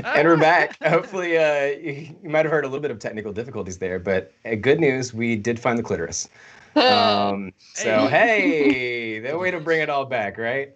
And we're back. Hopefully, you might have heard a little bit of technical difficulties there, but good news, we did find the clitoris. So, hey, the way to bring it all back, right?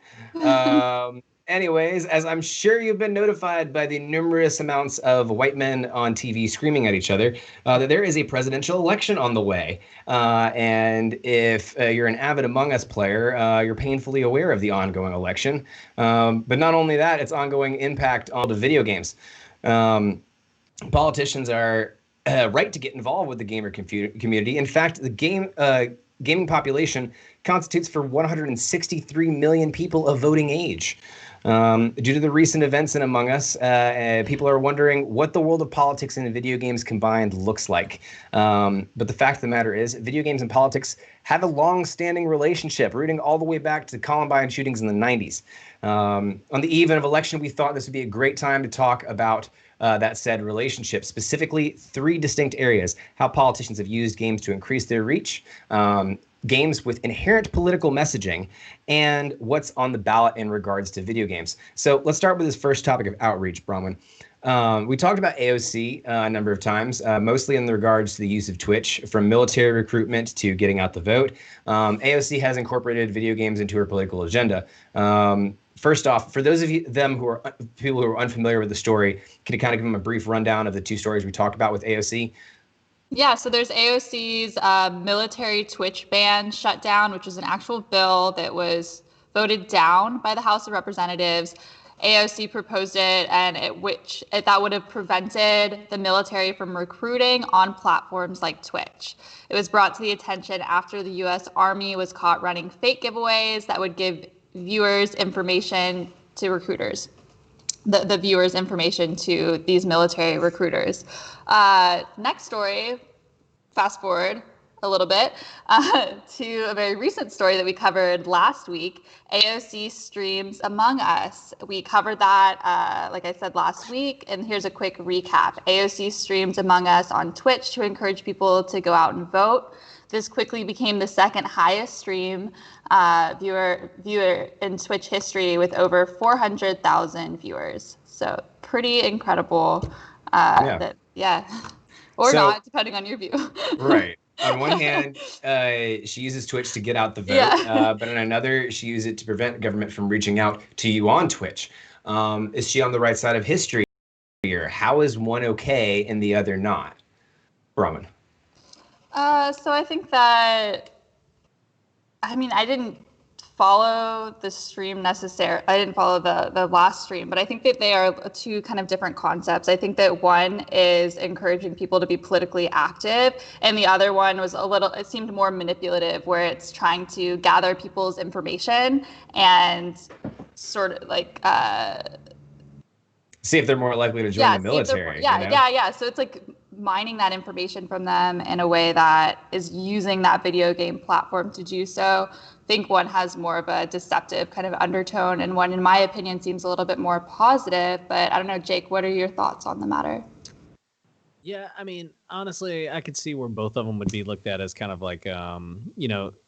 Anyways, as I'm sure you've been notified by the numerous amounts of white men on TV screaming at each other, that there is a presidential election on the way. And if you're an avid Among Us player, you're painfully aware of the ongoing election. But not only that, its ongoing impact on the video games. Politicians are right to get involved with the gamer community. In fact, the gaming population constitutes for 163 million people of voting age. Due to the recent events in Among Us, people are wondering what the world of politics and video games combined looks like. But the fact of the matter is, video games and politics have a long-standing relationship, rooting all the way back to Columbine shootings in the 90s. On the eve of election, we thought this would be a great time to talk about that said relationship, specifically 3 distinct areas: how politicians have used games to increase their reach, games with inherent political messaging, and what's on the ballot in regards to video games. So let's start with this first topic of outreach, Bronwyn. We talked about AOC a number of times, mostly in regards to the use of Twitch, from military recruitment to getting out the vote. AOC has incorporated video games into her political agenda. First off, for those of people who are unfamiliar with the story, can you kind of give them a brief rundown of the 2 stories we talked about with AOC? Yeah, so there's AOC's military Twitch ban shut down, which was an actual bill that was voted down by the House of Representatives. AOC proposed it, and that would have prevented the military from recruiting on platforms like Twitch. It was brought to the attention after the U.S. Army was caught running fake giveaways that would give viewers information to recruiters. The viewers' information to these military recruiters. Next story, fast forward a little bit to a very recent story that we covered last week. AOC streams Among Us. We covered that, like I said, last week, and here's a quick recap. AOC streams Among Us on Twitch to encourage people to go out and vote. This quickly became the second highest stream viewer in Twitch history, with over 400,000 viewers. So pretty incredible. Or not, depending on your view. Right. On one hand, she uses Twitch to get out the vote, but on another, she uses it to prevent government from reaching out to you on Twitch. Is she on the right side of history here? How is one okay and the other not? Bronwyn. So I think that, I didn't follow the stream necessarily. I didn't follow the last stream, but I think that they are 2 kind of different concepts. I think that one is encouraging people to be politically active, and the other one was it seemed more manipulative, where it's trying to gather people's information and sort of like see if they're more likely to join the military. So it's like mining that information from them in a way that is using that video game platform to do so. I think one has more of a deceptive kind of undertone, and one, in my opinion, seems a little bit more positive. But I don't know, Jake, what are your thoughts on the matter? Yeah, honestly, I could see where both of them would be looked at as kind of like,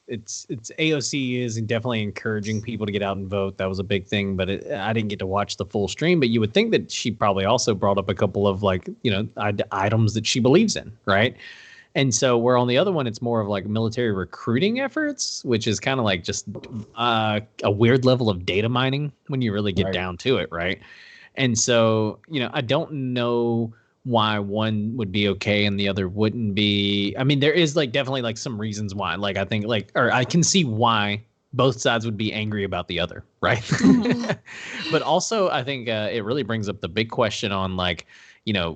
it's AOC is definitely encouraging people to get out and vote. That was a big thing, but I didn't get to watch the full stream. But you would think that she probably also brought up a couple of items that she believes in, right? And so where on the other one, it's more of like military recruiting efforts, which is kind of like just a weird level of data mining when you really get down to it, right? And so, I don't know why one would be okay and the other wouldn't be. There is definitely some reasons why. I think I can see why both sides would be angry about the other, right? But also, I think it really brings up the big question on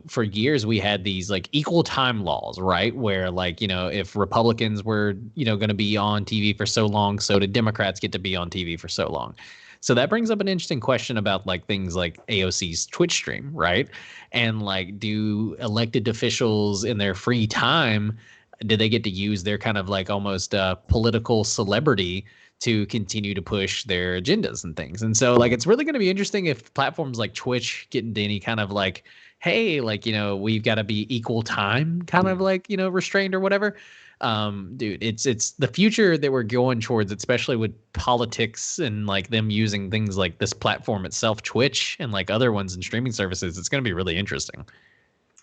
for years we had these equal time laws, right? Where if Republicans were, going to be on TV for so long, so did Democrats get to be on TV for so long. So that brings up an interesting question about things like AOC's Twitch stream, right? And do elected officials in their free time, do they get to use their kind of almost political celebrity to continue to push their agendas and things. And so like, it's really going to be interesting if platforms like Twitch get into any kind of like, hey, like, we've got to be equal time kind of like, restrained or whatever. Dude, it's the future that we're going towards, especially with politics and like them using things like this platform itself, Twitch, and like other ones and streaming services. It's going to be really interesting.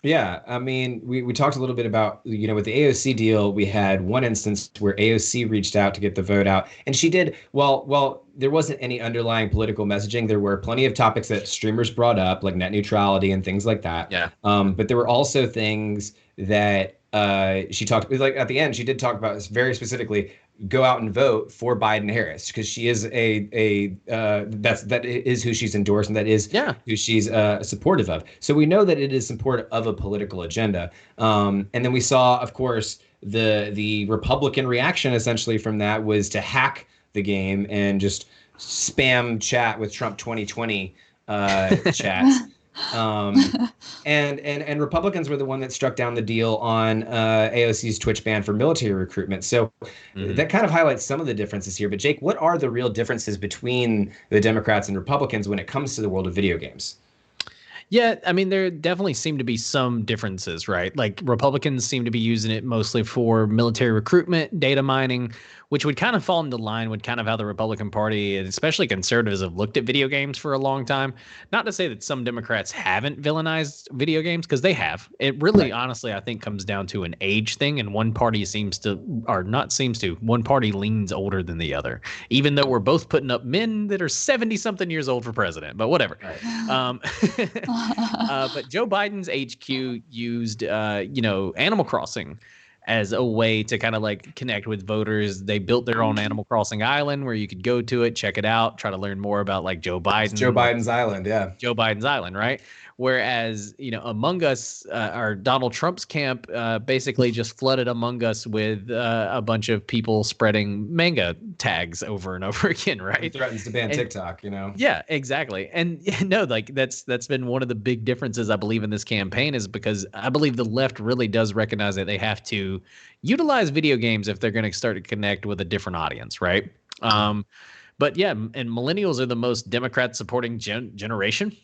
Yeah, I mean, we talked a little bit about, with the AOC deal, we had one instance where AOC reached out to get the vote out, and she did, well, there wasn't any underlying political messaging. There were plenty of topics that streamers brought up, like net neutrality and things like that. Yeah. But there were also things that she talked, like at the end, she did talk about very specifically, go out and vote for Biden Harris, because she is that is who she's endorsed, and that is who she's supportive of. So we know that it is supportive of a political agenda. And then we saw, of course, the Republican reaction essentially from that was to hack the game and just spam chat with Trump 2020 chats. And Republicans were the one that struck down the deal on AOC's Twitch ban for military recruitment. So that kind of highlights some of the differences here. But Jake, what are the real differences between the Democrats and Republicans when it comes to the world of video games? Yeah, I mean, there definitely seem to be some differences, right? Like Republicans seem to be using it mostly for military recruitment, data mining, which would kind of fall into line with kind of how the Republican Party, and especially conservatives, have looked at video games for a long time. Not to say that some Democrats haven't villainized video games, because they have. It really, honestly, I think comes down to an age thing, and one party one party leans older than the other, even though we're both putting up men that are 70-something years old for president, but whatever. Right. But Joe Biden's HQ used, Animal Crossing as a way to kind of like connect with voters. They built their own Animal Crossing island where you could go to it, check it out, try to learn more about like Joe Biden. It's Joe Biden's island, yeah. Joe Biden's island, right? Whereas, Among Us, our Donald Trump's camp basically just flooded Among Us with a bunch of people spreading manga tags over and over again, right? He threatens to ban TikTok, Yeah, exactly. And no, like that's been one of the big differences, I believe, in this campaign, is because I believe the left really does recognize that they have to utilize video games if they're going to start to connect with a different audience, right? But yeah, and millennials are the most Democrat supporting generation.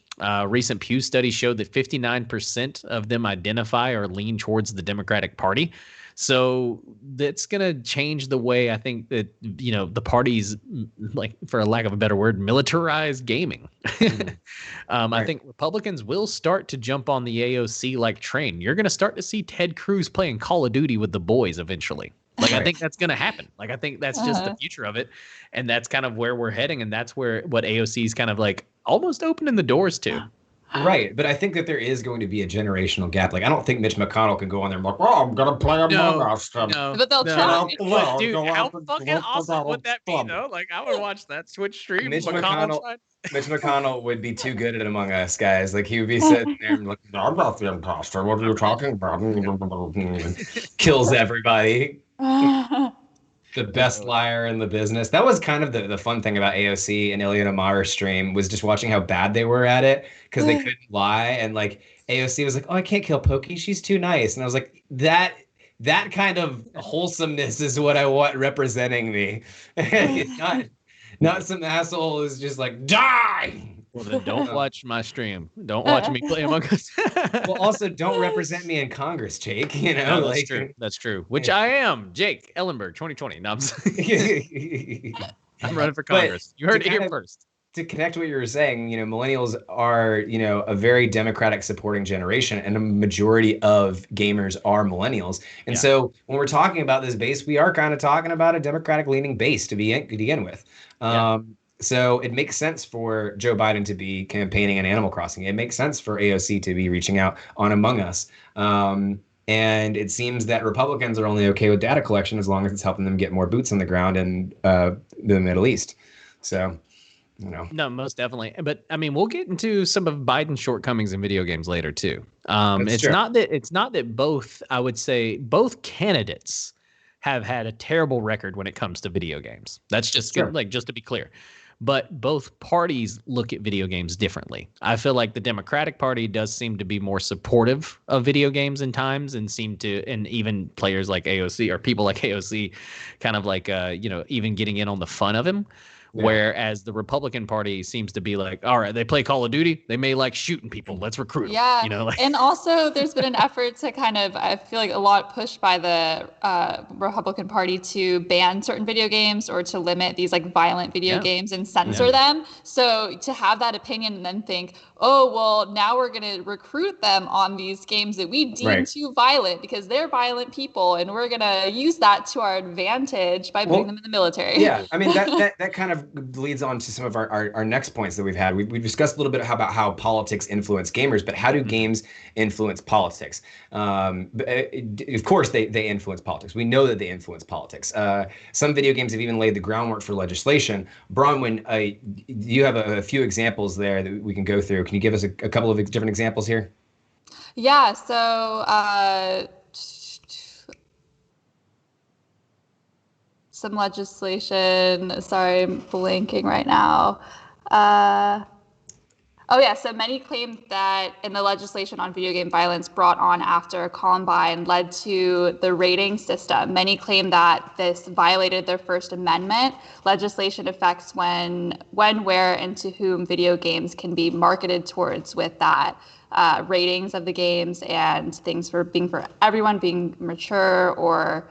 Recent Pew study showed that 59% of them identify or lean towards the Democratic Party. So that's going to change the way I think that, the parties, like, for a lack of a better word, militarize gaming. Right. I think Republicans will start to jump on the AOC like train. You're going to start to see Ted Cruz playing Call of Duty with the boys eventually. Like, I think that's going to happen. Like, I think that's just the future of it. And that's kind of where we're heading. And that's what AOC is kind of like almost opening the doors to. Right. But I think that there is going to be a generational gap. Like, I don't think Mitch McConnell can go on there and be like, well, I'm going to play Among Us. No, but they'll try. Dude, how fucking awesome would that be, though? Like, I would watch that Twitch stream. Mitch McConnell would be too good at Among Us, guys. Like, he would be sitting there and like, I'm not the imposter. What are you talking about? Kills everybody. The best liar in the business. That was kind of the fun thing about AOC and Ilya Namar's stream, was just watching how bad they were at it, because they couldn't lie. And like AOC was like, oh, I can't kill Pokey, she's too nice. And I was like, that kind of wholesomeness is what I want representing me. not some asshole who's just like, die. Well, then don't watch my stream. Don't watch me play Among Us. Well, also don't represent me in Congress, Jake. No, that's true. That's true. Which I am, Jake Ellenberg, 2020. No, I'm running for Congress. You heard it here first. To connect what you were saying, millennials are, a very Democratic supporting generation, and a majority of gamers are millennials. And so when we're talking about this base, we are kind of talking about a Democratic leaning base to begin with. So it makes sense for Joe Biden to be campaigning in Animal Crossing. It makes sense for AOC to be reaching out on Among Us. And it seems that Republicans are only okay with data collection as long as it's helping them get more boots on the ground in the Middle East. So, No, most definitely. But I mean, we'll get into some of Biden's shortcomings in video games later too. It's not that both, I would say both candidates have had a terrible record when it comes to video games. That's just just to be clear. but both parties look at video games differently. I feel like the Democratic Party does seem to be more supportive of video games in times, and and even players like AOC or people like AOC kind of like, even getting in on the fun of him. Yeah. Whereas the Republican Party seems to be like, all right, they play Call of Duty, they may like shooting people, let's recruit them. Yeah, and also there's been an effort to kind of, I feel like a lot pushed by the Republican Party to ban certain video games or to limit these like violent video games and censor them. So to have that opinion and then think, oh, well, now we're going to recruit them on these games that we deem too violent because they're violent people, and we're going to use that to our advantage by putting them in the military. Yeah, I mean, that kind of leads on to some of our next points that we've had. We've discussed a little bit about how politics influence gamers, but how do games influence politics? Of course, they influence politics. We know that they influence politics. Some video games have even laid the groundwork for legislation. Bronwyn, you have a few examples there that we can go through. Can you give us a couple of different examples here? Yeah, so some legislation. Sorry, I'm blanking right now. So many claim that in the legislation on video game violence brought on after Columbine led to the rating system. Many claim that this violated their First Amendment. Legislation affects when, where, and to whom video games can be marketed towards with that. Ratings of the games and things for everyone being mature or,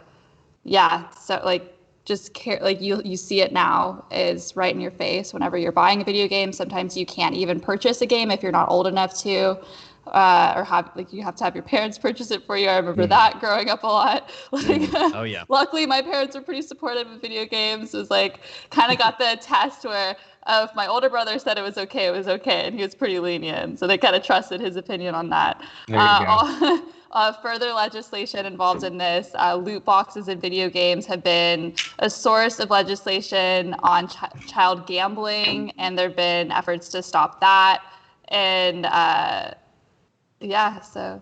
so like, just care, like you see it now is right in your face whenever you're buying a video game. Sometimes you can't even purchase a game if you're not old enough to, or you have to have your parents purchase it for you. I remember that growing up a lot. Oh yeah. Luckily, my parents were pretty supportive of video games. It was like kind of got the test where if my older brother said it was okay, and he was pretty lenient. So they kind of trusted his opinion on that. There you go. Further legislation involved in this, loot boxes in video games have been a source of legislation on child gambling, and there have been efforts to stop that. And so.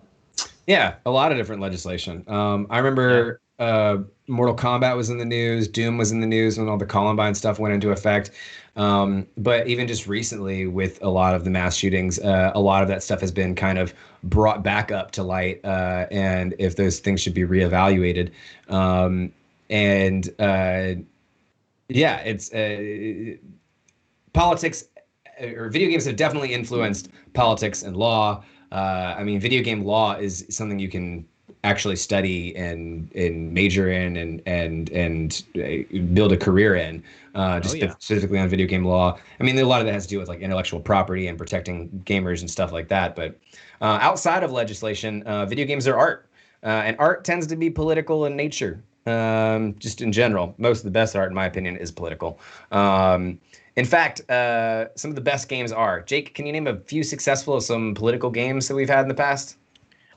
Yeah, a lot of different legislation. I remember Mortal Kombat was in the news, Doom was in the news when all the Columbine stuff went into effect. But even just recently with a lot of the mass shootings, a lot of that stuff has been kind of brought back up to light, and if those things should be reevaluated. It's politics, or video games have definitely influenced politics and law. I mean, video game law is something you can actually study and major in and build a career in, specifically on video game law. I mean, a lot of that has to do with like intellectual property and protecting gamers and stuff like that. But outside of legislation, video games are art, and art tends to be political in nature. Just in general, most of the best art, in my opinion, is political. In fact, some of the best games are. Jake, can you name a few successful some political games that we've had in the past?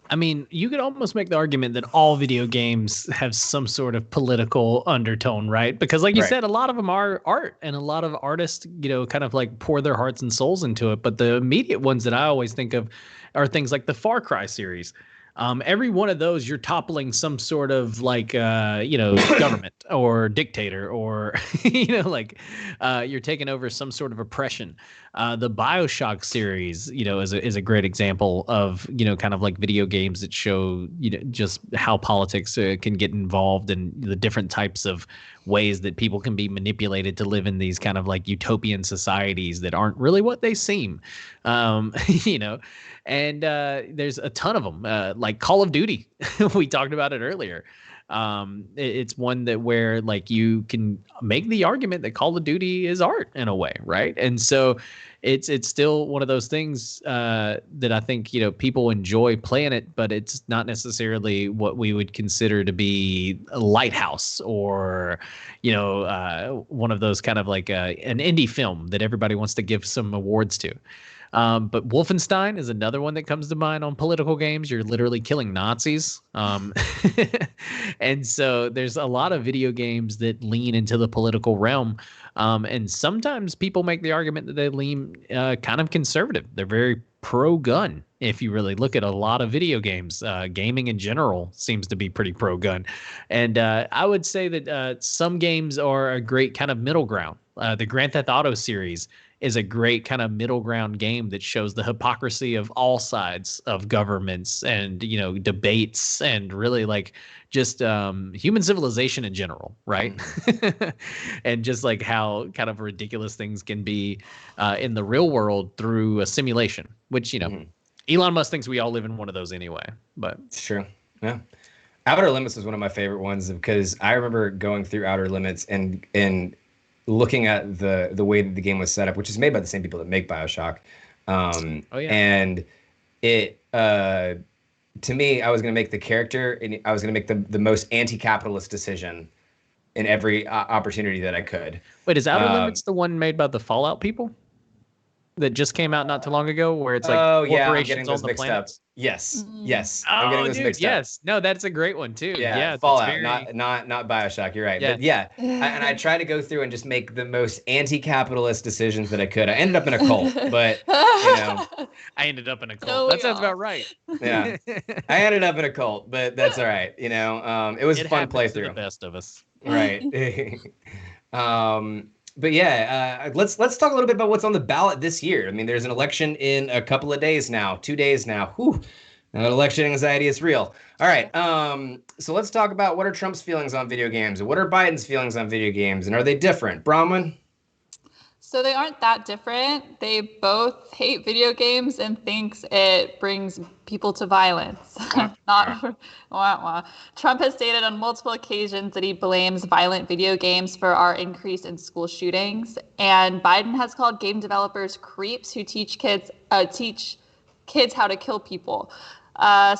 I mean, you could almost make the argument that all video games have some sort of political undertone, right? Because like you said, a lot of them are art, and a lot of artists, kind of like pour their hearts and souls into it. But the immediate ones that I always think of are things like the Far Cry series. Every one of those, you're toppling some sort of like, government or dictator, or, you're taking over some sort of oppression. The BioShock series, is a great example of, kind of like video games that show, just how politics can get involved and the different types of ways that people can be manipulated to live in these kind of like utopian societies that aren't really what they seem, and there's a ton of them, like Call of Duty. We talked about it earlier. It's one that where like you can make the argument that Call of Duty is art in a way, right? And so it's still one of those things that I think people enjoy playing it, but it's not necessarily what we would consider to be a lighthouse or one of those kind of like an indie film that everybody wants to give some awards to. But Wolfenstein is another one that comes to mind on political games. You're literally killing Nazis. And so there's a lot of video games that lean into the political realm. And sometimes people make the argument that they lean kind of conservative. They're very pro-gun. if you really look at a lot of video games. Gaming in general seems to be pretty pro-gun. And I would say that some games are a great kind of middle ground. The Grand Theft Auto series is a great kind of middle ground game that shows the hypocrisy of all sides of governments and, you know, debates and really like just human civilization in general, right? And just like how kind of ridiculous things can be in the real world through a simulation, which, you know, Elon Musk thinks we all live in one of those anyway, but sure. Yeah. Outer Limits was one of my favorite ones because I remember going through Outer Limits and looking at the way that the game was set up, which is made by the same people that make BioShock. And it to me, I was going to make the character and I was going to make the most anti-capitalist decision in every opportunity that I could. Wait, is Outer Limits the one made by the Fallout people that just came out not too long ago, where it's like corporations on the planet? Yes. I'm getting those mixed up. Yes, no, that's a great one too. Yeah, Fallout, not BioShock. You're right, but and I tried to go through and just make the most anti-capitalist decisions that I could. I ended up in a cult, but you know, I ended up in a cult. That sounds about right. Yeah, I ended up in a cult, but that's all right. You know, it was a fun playthrough. To the best of us, right? But yeah, let's talk a little bit about what's on the ballot this year. I mean, there's an election in a couple of days now, 2 days now. Whew, election anxiety is real. All right, so let's talk about what are Trump's feelings on video games and what are Biden's feelings on video games, and are they different? Bronwyn? So they aren't that different. They both hate video games and thinks it brings people to violence. Trump has stated on multiple occasions that he blames violent video games for our increase in school shootings. And Biden has called game developers creeps who teach kids how to kill people.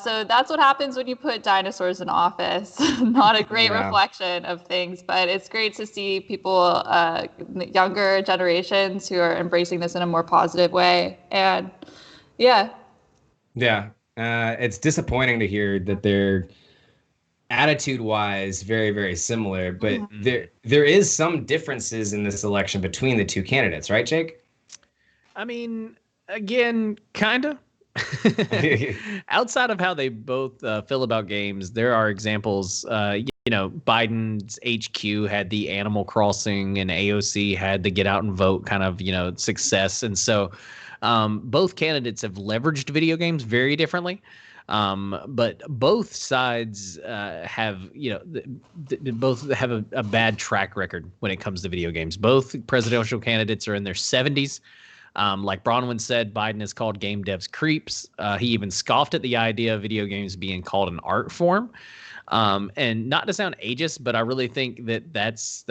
So that's what happens when you put dinosaurs in office. Not a great reflection of things, but it's great to see people, younger generations who are embracing this in a more positive way. And it's disappointing to hear that they're attitude-wise very, very similar, but there is some differences in this election between the two candidates, right, Jake? I mean, again, kind of. Outside of how they both feel about games, there are examples. Biden's HQ had the Animal Crossing, and AOC had the Get Out and Vote kind of success, and so both candidates have leveraged video games very differently. But both sides have both have a bad track record when it comes to video games. Both presidential candidates are in their 70s. Like Bronwyn said, Biden has called game devs creeps. He even scoffed at the idea of video games being called an art form. And not to sound ageist, but I really think that's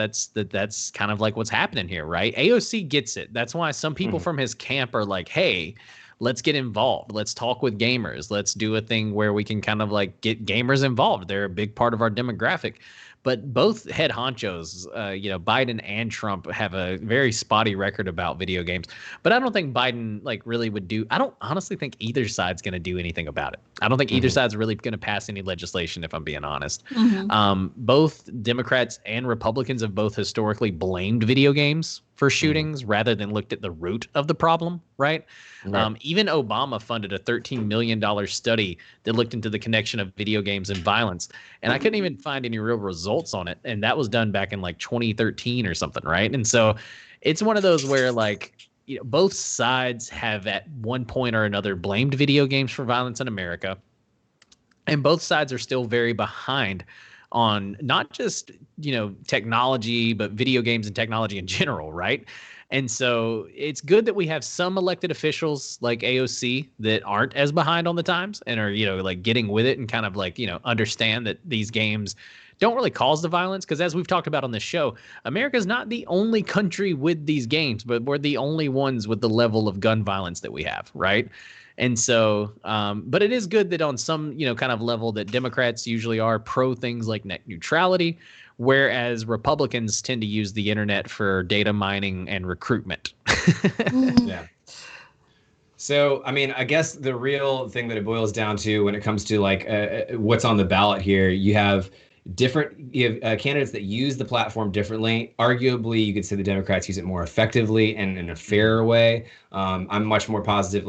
kind of like what's happening here, right? AOC gets it. That's why some people from his camp are like, hey, let's get involved. Let's talk with gamers. Let's do a thing where we can kind of like get gamers involved. They're a big part of our demographic. But both head honchos, Biden and Trump have a very spotty record about video games. But I don't think Biden really would do. I don't honestly think either side's going to do anything about it. I don't think either side's really going to pass any legislation, if I'm being honest. Both Democrats and Republicans have both historically blamed video games for shootings rather than looked at the root of the problem, right? Even Obama funded a $13 million study that looked into the connection of video games and violence. And I couldn't even find any real results on it. And that was done back in 2013 or something, right? And so it's one of those where both sides have at one point or another blamed video games for violence in America. And both sides are still very behind on not just, technology, but video games and technology in general, right? And so it's good that we have some elected officials like AOC that aren't as behind on the times and are, getting with it and kind of understand that these games don't really cause the violence. Because as we've talked about on this show, America's not the only country with these games, but we're the only ones with the level of gun violence that we have, right? And so, but it is good that on some, kind of level that Democrats usually are pro things like net neutrality, whereas Republicans tend to use the internet for data mining and recruitment. Yeah. So, I mean, I guess the real thing that it boils down to when it comes to what's on the ballot here, you have candidates that use the platform differently. Arguably, you could say the Democrats use it more effectively and in a fairer way. I'm much more positive.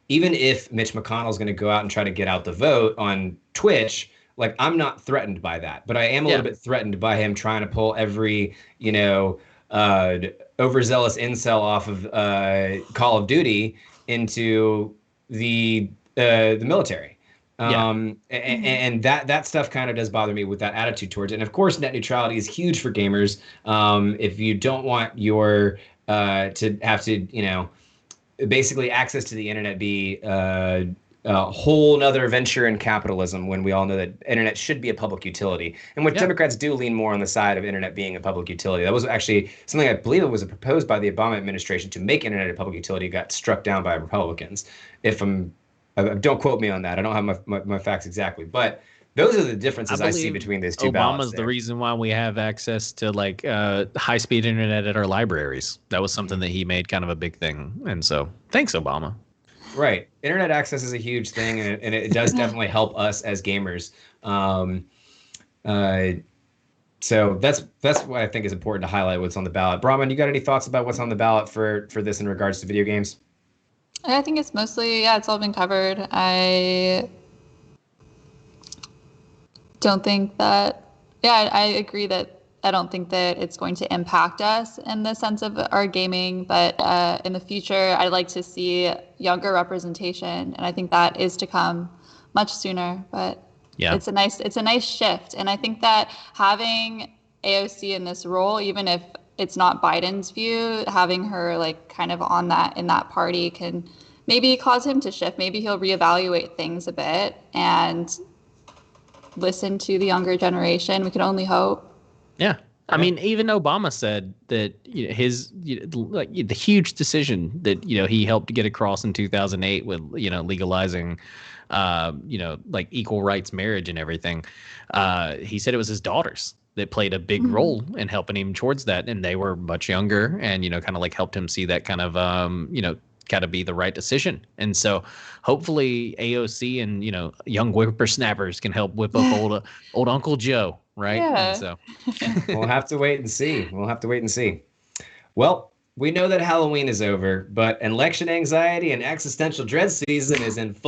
even if Mitch McConnell's going to go out and try to get out the vote on Twitch, like I'm not threatened by that, but I am a little bit threatened by him trying to pull every, overzealous incel off of Call of Duty into the military. And that stuff kind of does bother me with that attitude towards it. And of course, net neutrality is huge for gamers. If you don't want your to have to, basically access to the internet be a whole nother venture in capitalism, when we all know that internet should be a public utility. And what Democrats do lean more on the side of internet being a public utility. That was actually something I believe it was proposed by the Obama administration to make internet a public utility, got struck down by Republicans. Don't quote me on that. I don't have my facts exactly, but those are the differences I see between those two ballots. Obama's the reason why we have access to like high-speed internet at our libraries. That was something that he made kind of a big thing. And so thanks, Obama. Right. Internet access is a huge thing, and it does definitely help us as gamers. So that's what I think is important to highlight, what's on the ballot. Brahman, you got any thoughts about what's on the ballot for this in regards to video games? I think it's mostly, it's all been covered. I don't think that, I agree that I don't think that it's going to impact us in the sense of our gaming, but in the future, I'd like to see younger representation, and I think that is to come much sooner. But it's a nice shift, and I think that having AOC in this role, even if it's not Biden's view, having her like kind of on that in that party can maybe cause him to shift. Maybe he'll reevaluate things a bit and listen to the younger generation. We can only hope. Yeah. I mean, even Obama said that the huge decision that he helped get across in 2008 with legalizing like equal rights marriage and everything. He said it was his daughters that played a big role in helping him towards that, and they were much younger, and kind of like helped him see that kind of gotta be the right decision. And so hopefully AOC and young whippersnappers can help whip up old Uncle Joe, right? Yeah. And so we'll have to wait and see. Well, we know that Halloween is over, but election anxiety and existential dread season is in full